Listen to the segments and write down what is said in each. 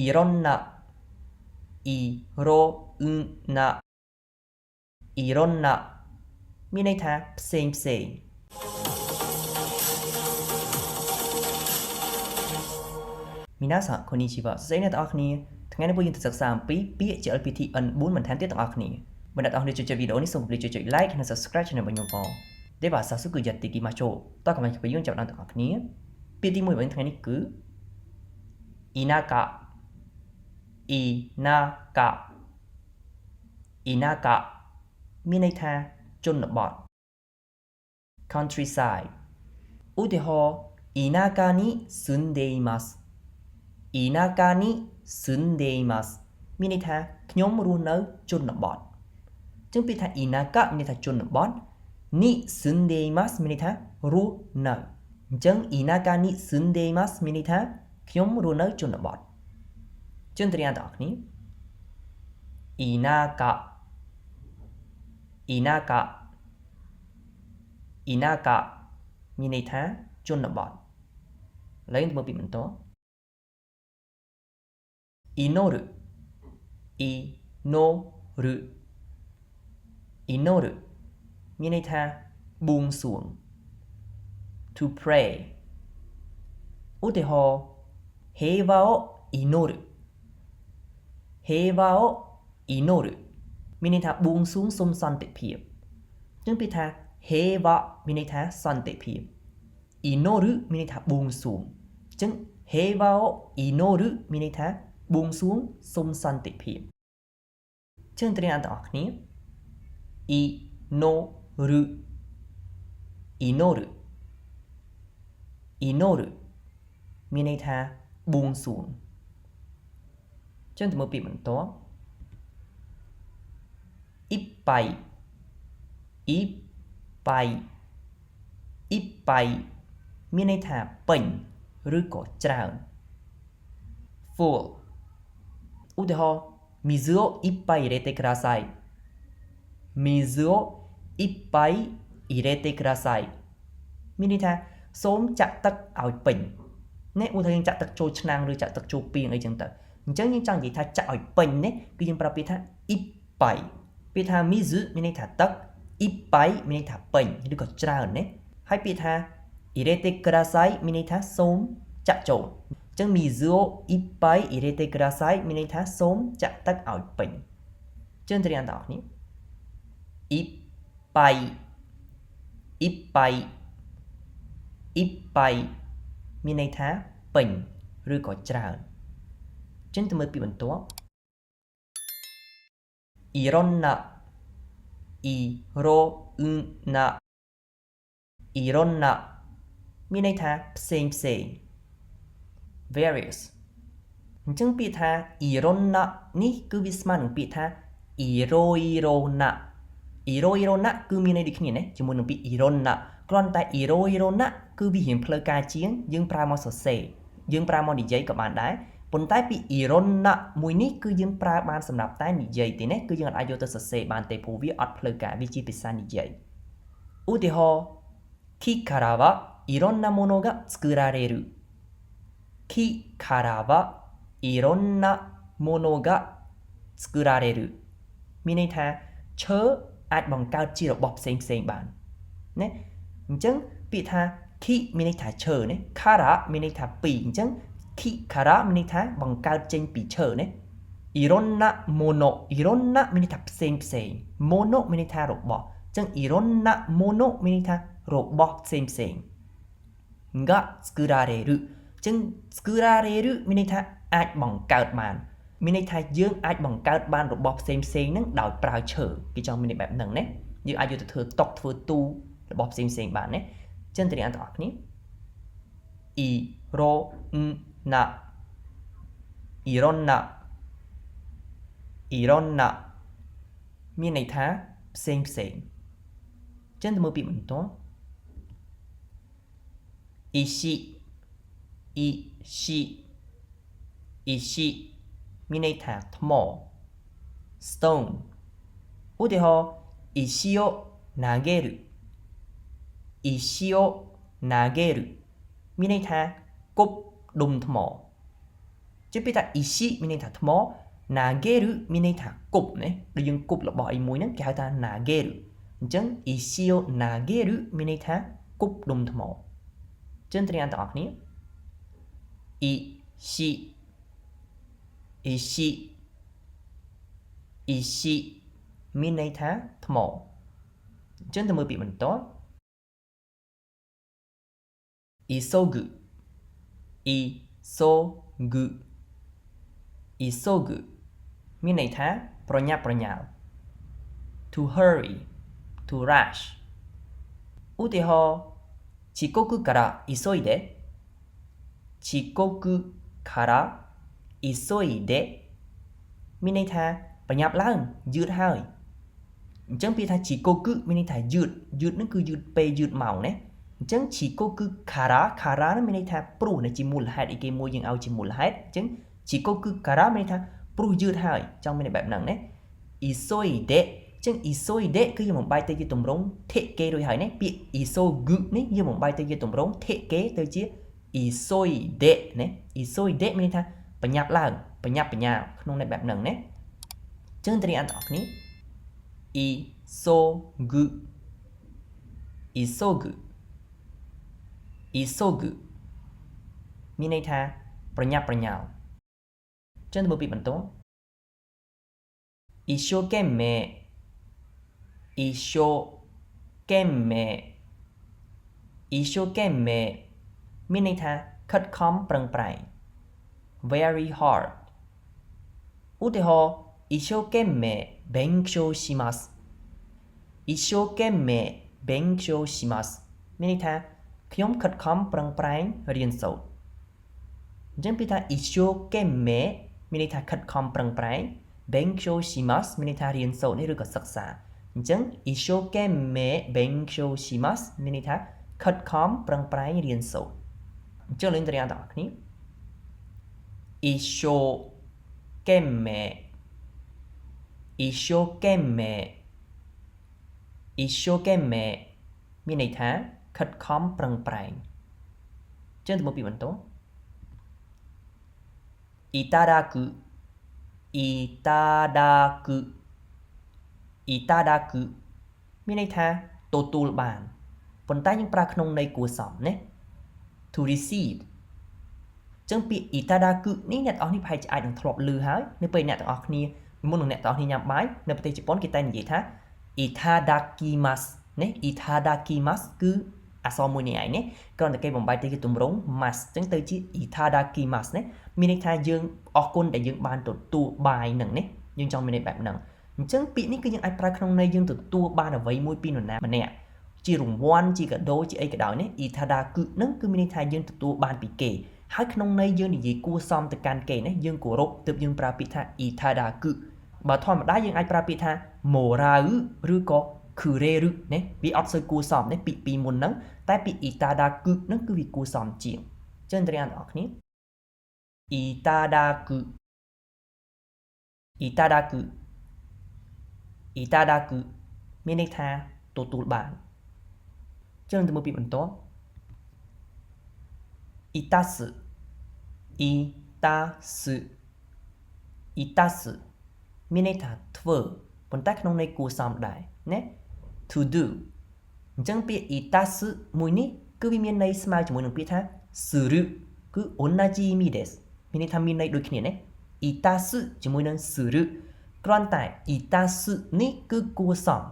いろんないろんないろんなមានន័យថាផ្សេងផ្សេង皆さんこんにちはសួស្តីអ្នកទាំងអស់គ្នាថ្ងៃនេះពួកយើងទៅសិក្សាអំពីពាក្យ JLPT N4 បន្ថែមទៀតទាំងអស់គ្នាបើអ្នកទាំងអស់គ្នាចូលចិត្តវីដេអូនេះសូមកុំភ្លេចចុច like និង subscribe channel របស់ខ្ញុំផងでは早速やっていきましょうតោះកុំឲ្យពួកយើងចាប់ផ្ដើមទាំងអស់គ្នាពាក្យទី1របស់យើងថ្ងៃនេះគឺ田舎田舎田舎មានន័យថាជនបទ countryside ឧទាហរណ៍田舎に住んでいます田舎に住んでいますមានន័យថាខ្ញុំរស់នៅជនបទអញ្ចឹងពាក្យថា田舎មានន័យថាជនបទに住んでいますមានន័យថារស់នៅអញ្ចឹង田舎に住んでいますមានន័យថាខ្ញុំរស់នៅជនបទជន់ត្រៀមទាំងអស់គ្នា田舎田舎田舎មានន័យថាជនបទឥឡូវយើងមើលពីបន្ត祈る祈る祈るមានន័យថាបួងសួង to pray ឧទាហរណ៍平和を祈る平和を祈るមានន័យថាបួងសួងសុំសន្តិភាពអញ្ចឹងពាក្យថាហេវៈមានន័យថាសន្តិភាពអ៊ីណូរមានន័យថាបួងសួងអញ្ចឹងហេវៈអ៊ីណូរមានន័យថាបួងសួងសុំសន្តិភាពជើងត្រៀមទាំងអស់គ្នាអ៊ីណូរអ៊ីណូរអ៊ីណូរមានន័យថាបួងសួងជើងទៅមើលពីបន្តいっぱいいっぱいいっぱいមានន័យថាពេញឬក៏ច្រើន full ឧទាហរណ៍水をいっぱい入れてください水をいっぱい入れてくださいមានន័យថាសូមចាក់ទឹកឲ្យពេញនេះឧទាហរណ៍យើងចាក់ទឹកចូលឆ្នាំងឬចាក់ទឹកចូលពាងអីចឹងទៅអញ្ចឹងយើងចង់និយាយថាចាក់ឲ្យពេញនេះគឺយើងប្រើពាក្យថាいっぱいពាក្យថា mizu មានន័យថាទឹកいっぱいមានន័យថាពេញឬក៏ច្រើនណាហើយពាក្យថា入れてくださいមានន័យថាសូមចាក់ចូលអញ្ចឹង mizu o ippai irete kudasai មានន័យថាសូមចាក់ទឹកឲ្យពេញជើងត្រៀមទាំងអស់គ្នាいっぱいいっぱいいっぱいមានន័យថាពេញឬក៏ច្រើនជើងទៅមើលពីបន្ទាប់いろんないろんないろんなមានន័យថាផ្សេងផ្សេង various អញ្ចឹងពាក្យថាいろんなនេះគឺវាស្មើនឹងពាក្យថាいろいろないろいろなគឺមានន័យដូចគ្នាណាជាមួយនឹងពាក្យいろんなគ្រាន់តែいろいろなគឺវារៀងផ្លូវការជាងយើងប្រើមកសរសេរយើងប្រើមកនិយាយក៏បានដែរប៉ុន្តែពាក្យいろんなមួយនេះគឺយើងប្រើបានសម្រាប់តែនិយាយទេណាគឺយើងអាចយកទៅសរសេរបានទេព្រោះវាអត់ផ្លូវការវាជាភាសានិយាយឧទាហរណ៍木からはいろんなものが作られる木からはいろんなものが作られるមានន័យថាឈើអាចបង្កើតជារបស់ផ្សេងផ្សេងបានណាអញ្ចឹងពាក្យថាគីមានន័យថាឈើណាការ៉ាមានន័យថាពីរអញ្ចឹងគីការ៉ាមានន័យថាបង្កើតចេញពីឈើណាいろんなものいろんなមានន័យថាផ្សេងផ្សេងものមានន័យថារបស់អញ្ចឹងいろんなものមានន័យថារបស់ផ្សេងផ្សេងが作られるអញ្ចឹង作られるមានន័យថាអាចបង្កើតបានមានន័យថាយើងអាចបង្កើតបានរបស់ផ្សេងផ្សេងហ្នឹងដោយប្រើឈើគេចង់មានន័យបែបហ្នឹងណាយើងអាចយកទៅធ្វើតុធ្វើទូរបស់ផ្សេងផ្សេងបានណាចឹងត្រៀមទាំងអស់គ្នាいろんないろんないろんなមានន័យថាផ្សេងផ្សេងចឹងទៅមើលពីបន្ត石石មានន័យថាថ្ម stone ឧទាហរណ៍石を投げる石を投げるមានន័យថាគប់ដុំថ្ម ជិះពីថា ishi មានន័យថាថ្ម nageru មានន័យថាគប់ណាដូចយើងគប់របស់អីមួយហ្នឹងគេហៅថា nageru អញ្ចឹង ishi o nageru មានន័យថាគប់ដុំថ្មចឹងត្រៀមទាំងអស់គ្នា ishi ishi ishi មានន័យថាថ្មអញ្ចឹងទៅមើលពាក្យបន្ត isogu isogu isogu មានន័យថាប្រញាប់ប្រញាល់ to hurry to rush ឧទាហរណ៍ chikoku kara isoide chikoku kara isoide មានន័យថាប្រញាប់ឡើងយឺតហើយអញ្ចឹងពាក្យថា chikoku មានន័យថាយឺតហ្នឹងគឺយឺតពេលយឺតម៉ោងណាអញ្ចឹង chikoku kara kara នឹងមានន័យថាព្រោះនៅជាមូលហេតុអីគេមួយយើងឲ្យជាមូលហេតុអញ្ចឹង chikoku kara មានន័យថាព្រោះយឺតហើយចង់មានបែបហ្នឹងណា isoide អញ្ចឹង isoide គឺយើងបំបែកទៅជាទម្រង់ theke រួចហើយណាពាក្យ isogu នេះយើងបំបែកទៅជាទម្រង់ theke ទៅជា isoide ណា isoide មានន័យថាប្រញាប់ឡើងប្រញាប់ប្រញាល់ក្នុងន័យបែបហ្នឹងណាអញ្ចឹងត្រៀមទាំងអស់គ្នា isogu isogu isogu មានន័យថាប្រញាប់ប្រញាល់អញ្ចឹងទៅមើលពាក្យបន្ត ishokemme ishokemme ishokemme មានន័យថាខិតខំប្រឹងប្រែង very hard ឧទាហរណ៍ ishokemme benkyou shimasu ishokemme benkyou shimasu មានន័យថាខ្ញុំខិតខំប្រឹងប្រែងរៀនសូត្រអញ្ចឹងពាក្យថា ishokemme មានន័យថាខិតខំប្រឹងប្រែង benkyou shimasu មានន័យថារៀនសូត្រនេះឬក៏សិក្សាអញ្ចឹង ishokemme benkyou shimasu មានន័យថាខិតខំប្រឹងប្រែងរៀនសូត្រអញ្ចឹងលេងទាំងអស់គ្នា ishokemme ishokemme ishokemme មានន័យថាខិតខំប្រឹងប្រែងអញ្ចឹងទៅមើលពាក្យបន្ត itadaku itadaku itadaku មានន័យថាទទួលបានប៉ុន្តែយើងប្រើក្នុងន័យគួរសមណា to receive អញ្ចឹងពាក្យ itadaku នេះអ្នកទាំងអស់នេះប្រហែលជាអាចនឹងធ្លាប់ឮហើយនៅពេលអ្នកទាំងអស់គ្នាមុននឹងអ្នកទាំងអស់គ្នាញ៉ាំបាយនៅប្រទេសជប៉ុនគេតែនិយាយថា itadakimasu ណា itadakimasu គឺអក្សរមួយនេះឯងណាគ្រាន់តែគេបំបែកទៅជាទម្រង់ mas អញ្ចឹងទៅជា itadakimasu ណាមានន័យថាយើងអរគុណដែលយើងបានទទួលបាយនឹងណាយើងចង់មានន័យបែបហ្នឹងអញ្ចឹងពាក្យនេះគឺយើងអាចប្រើក្នុងន័យយើងទទួលបានអ្វីមួយពីនរណាម្នាក់ជារង្វាន់ជាកាដូជាអីក៏ដោយណា itadaku ហ្នឹងគឺមានន័យថាយើងទទួលបានពីគេហើយក្នុងន័យយើងនិយាយគួរសមទៅកាន់គេណាយើងគោរពទើបយើងប្រើពាក្យថា itadaku បើធម្មតាយើងអាចប្រើពាក្យថា morau ឬក៏kureru ណាវាអត់សូវគួរសមណាពាក្យពីរមុនហ្នឹងតែពាក្យ itadaku ហ្នឹងគឺវាគួរសមជាងអញ្ចឹងទាំងអស់គ្នា itadaku itadaku itadaku មានន័យថាទទួលបានអញ្ចឹងទៅមើលពាក្យបន្ត itasu itasu itasu មានន័យថាធ្វើប៉ុន្តែក្នុងន័យគួរសមដែរណា to do អញ្ចឹងពាក្យ itasu មួយនេះគឺវាមានន័យស្មើជាមួយនឹងពាក្យថា suru គឺ onaji imi desu មានន័យថាមានន័យដូចគ្នាណា itasu ជាមួយនឹង suru គ្រាន់តែ itasu នេះគឺគួរសម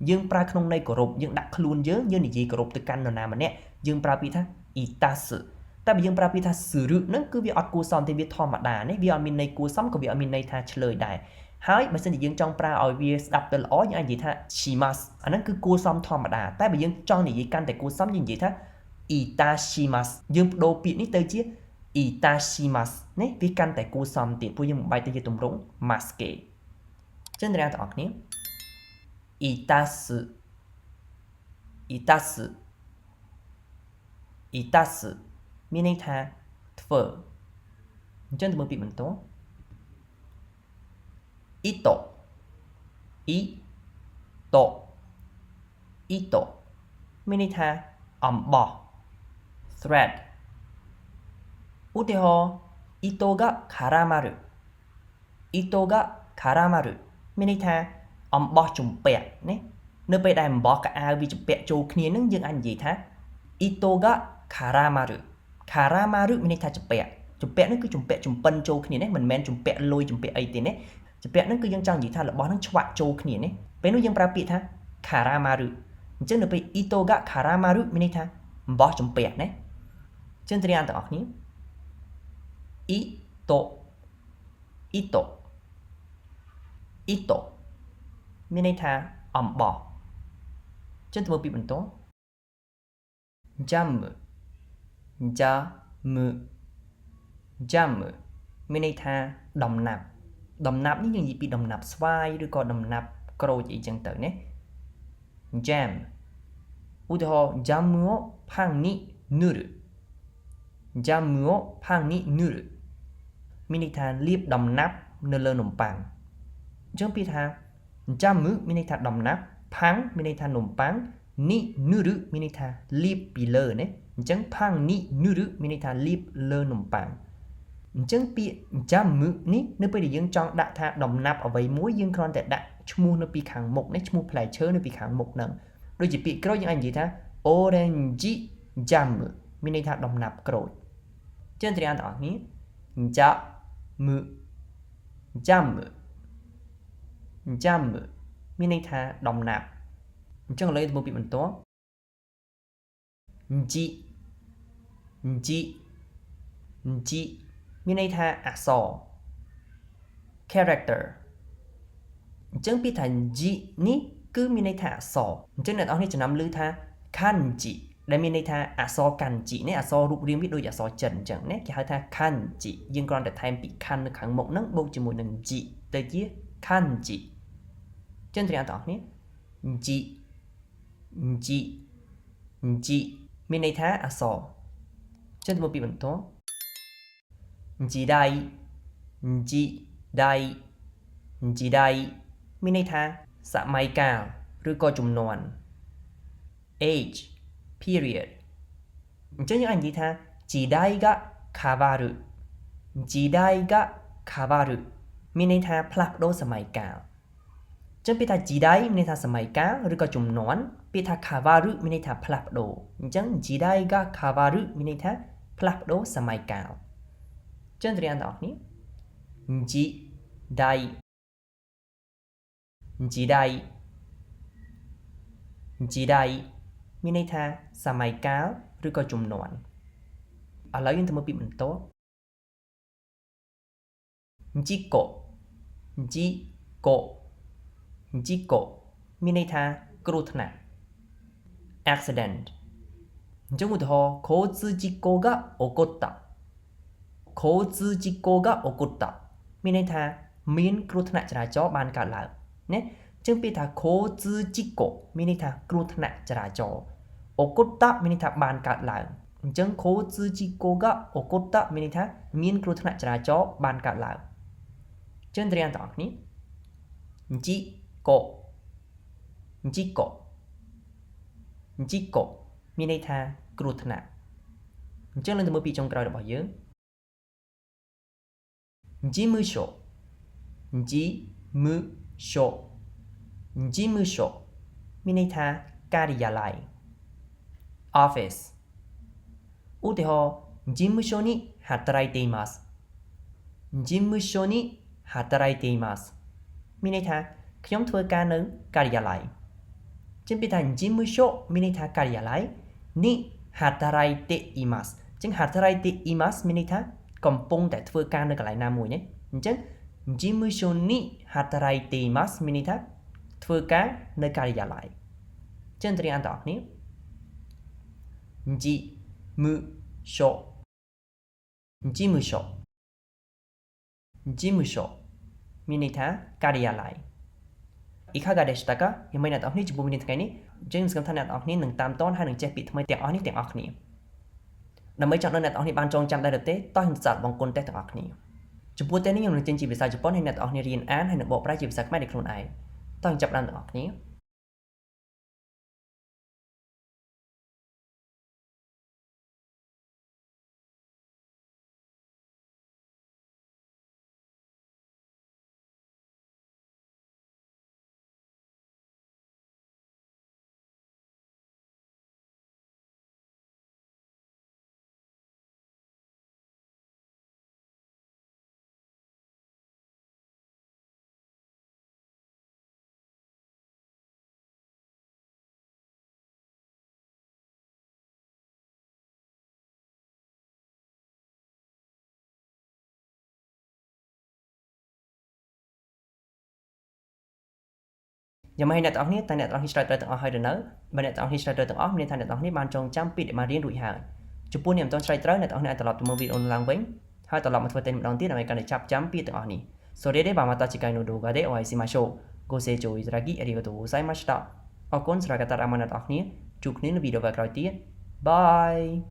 យើងប្រើក្នុងន័យគោរពយើងដាក់ខ្លួនយើងនិយាយគោរពទៅកាន់នរណាម្នាក់យើងប្រើពាក្យថា itasu តែបើយើងប្រើពាក្យថា suru ហ្នឹងគឺវាអត់គួរសមទេវាធម្មតាណាវាអត់មានន័យគួរសមក៏វាអត់មានន័យថាឆ្លើយដែរហើយបើសិនជាយើងចង់ប្រើឲ្យវាស្ដាប់ទៅល្អយើងអាចនិយាយថា shimasu អាហ្នឹងគឺគួរសមធម្មតាតែបើយើងចង់និយាយកាន់តែគួរសមយើងនិយាយថា itashimasu យើងបដូរពាក្យនេះទៅជា itashimasu នេះវាកាន់តែគួរសមទៀតព្រោះយើងបំបែកទៅជាទម្រង់ mas គេចឹងអ្នកទាំងអស់គ្នា itasu itasu itasu មានន័យថាធ្វើអញ្ចឹងទៅមើលពាក្យបន្ត ito ito ito មានន័យថាអំបោះ thread ឧទាហរណ៍糸が絡まる糸が絡まるមានន័យថាអំបោះជំពាក់ណានៅពេលដែលអំបោះកៅអៅវាជំពាក់ចូលគ្នានឹងយើងអាចនិយាយថា 糸が絡まる絡まるមានន័យថាជំពាក់នឹងគឺជំពាក់ជំពិនចូលគ្នាណាមិនមែនជំពាក់លុយជំពាក់អីទេណាជំពាក់នឹងគឺយើងចង់និយាយថារបស់នឹងឆ្វាក់ចូលគ្នាណាពេលនោះយើងប្រើពាក្យថា絡まるអញ្ចឹងនៅពេល 糸が絡まるមានន័យថាអំបោះជំពាក់ណាអញ្ចឹងទាំងអស់គ្នា 糸糸糸មានន័យថាអំបោះអញ្ចឹងទៅមើលពីបន្តjam jam មានន័យថាដំណាប់នេះយើងនិយាយពីដំណាប់ស្វាយឬក៏ដំណាប់ក្រូចអីចឹងទៅណា jam ឧទាហរណ៍ jam をパンに塗る jam をパンに塗るមានន័យថាលាបដំណាប់នៅលើនំប៉័ងអញ្ចឹងពាក្យថា jam មានន័យថាដំណាប់ pan មានន័យថានំប៉័ង ni nuru មានន័យថាលាបពីលើណាអញ្ចឹង pan ni nuru មានន័យថាលាបលើនំប៉័ងអញ្ចឹងពាក្យ jam នេះនៅពេលដែលយើងចង់ដាក់ថាដំណាប់អ្វីមួយយើងគ្រាន់តែដាក់ឈ្មោះនៅពីខាងមុខនេះឈ្មោះផ្លែឈើនៅពីខាងមុខហ្នឹងដូចជាពាក្យក្រូចយើងអាចនិយាយថា orange jam មានន័យថាដំណាប់ក្រូចអញ្ចឹងទាំងអស់គ្នា jam មានន័យថាដំណាប់អញ្ចឹងឥឡូវទៅមើលពីបន្ទាប់ ji មានន័យថាអក្សរ character អញ្ចឹងពាក្យថា ji នេះគឺមានន័យថាអក្សរអញ្ចឹងអ្នកនរគ្នាចំណាំឮថា kanji ដែលមានន័យថាអក្សរ kanji នេះអក្សររូបរាងវាដូចអក្សរចិនអញ្ចឹងណាគេហៅថា kanji យើងគ្រាន់តែថែមពាក្យ kan នៅខាងមុខហ្នឹងបូកជាមួយនឹង ji ទៅជា kanji អញ្ចឹងទាំងអស់គ្នា ji មានន័យថាអក្សរអញ្ចឹងទៅមើលពីបន្ត時代មានន័យថាសម័យកាលឬក៏ជំនាន់ age period អញ្ចឹងយើងអាចនិយាយថា時代が変わるមានន័យថាផ្លាស់ប្ដូរសម័យកាលអញ្ចឹងពាក្យថា時代មានន័យថាសម័យកាលឬក៏ជំនាន់ពាក្យថា 変わるមានន័យថាផ្លាស់ប្ដូរអញ្ចឹង時代が変わるមានន័យថាផ្លាស់ប្ដូរសម័យកាលអញ្ចឹងទាំងអស់គ្នា時代មានន័យថាសម័យកាលឬក៏ជំនាន់ឥឡូវយើងទៅមើលពីបន្ទាប់事故មានន័យថាគ្រោះថ្នាក់ accident អញ្ចឹងឧទាហរណ៍交通事故が起こったមានន័យថាមានគ្រោះថ្នាក់ចរាចរណ៍បានកើតឡើងណាអញ្ចឹងពាក្យថា交通事故មានន័យថាគ្រោះថ្នាក់ចរាចរណ៍起こったមានន័យថាបានកើតឡើងអញ្ចឹង交通事故が起こったមានន័យថាមានគ្រោះថ្នាក់ចរាចរណ៍បានកើតឡើងអញ្ចឹងទាំងអស់គ្នា事故មានន័យថាគ្រោះថ្នាក់អញ្ចឹងនឹងទៅមើលពីចុងក្រោយរបស់យើង事務所មានន័យថាការិយាល័យ office ឧទាហរណ៍事務所に働いていますមានន័យថាខ្ញុំធ្វើការនៅការិយាល័យចឹងពាក្យថា事務所មានន័យថាការិយាល័យに働いていますចឹង働いていますមានន័យថាកំពុងតែធ្វើការនៅកន្លែងណាមួយណាអញ្ចឹង事務所に働いていますមានន័យថាធ្វើការនៅការិយាល័យចឹងទាំងអស់គ្នា事務所មានន័យថាការិយាល័យいかがでしたかយ៉ាងម៉េចអ្នកនរគ្នាចំពោះមេរៀនថ្ងៃនេះចឹងសង្ឃឹមថាអ្នកនរគ្នានឹងតាមតនហើយនឹងចេះពាក្យថ្មីទាំងអស់នេះទាំងអស់គ្នាដើម្បីចង់ដឹងអ្នកនរគ្នាបានចងចាំដែរឬទេតោះខ្ញុំសាកបង្គន់តេស្តទាំងអស់គ្នាចំពោះតេស្តនេះខ្ញុំនឹងចេញជាភាសាជប៉ុនហើយអ្នកនរគ្នារៀនអានហើយនឹងបកប្រែជាភាសាខ្មែរដោយខ្លួនឯងតោះខ្ញុំចាប់ផ្ដើមទាំងអស់គ្នា ยังไม่ให้អ្នកទាំងអស់គ្នាតែអ្នកទាំងអស់គ្នាឆ្លើយត្រូវទាំងអស់ហើយឬនៅបើអ្នកទាំងអស់គ្នាឆ្លើយត្រូវទាំងអស់មានន័យថាអ្នកទាំងអស់គ្នាបានចងចាំពីដែលបានរៀនរួចហើយចំពោះអ្នកមិនទាន់ឆ្លើយត្រូវអ្នកទាំងអស់គ្នាអាចត្រឡប់ទៅមើលវីដេអូនោះឡើងវិញហើយត្រឡប់មកធ្វើតែម្ដងទៀតដើម្បីកាន់តែចាប់ចាំពាក្យទាំងអស់នេះそれではまた次回の動画でお会いしましょうご清聴いただきありがとうございましたអរគុណសម្រាប់ការតាមដានអ្នកទាំងអស់គ្នាជួបគ្នានៅវីដេអូក្រោយទៀតបាយ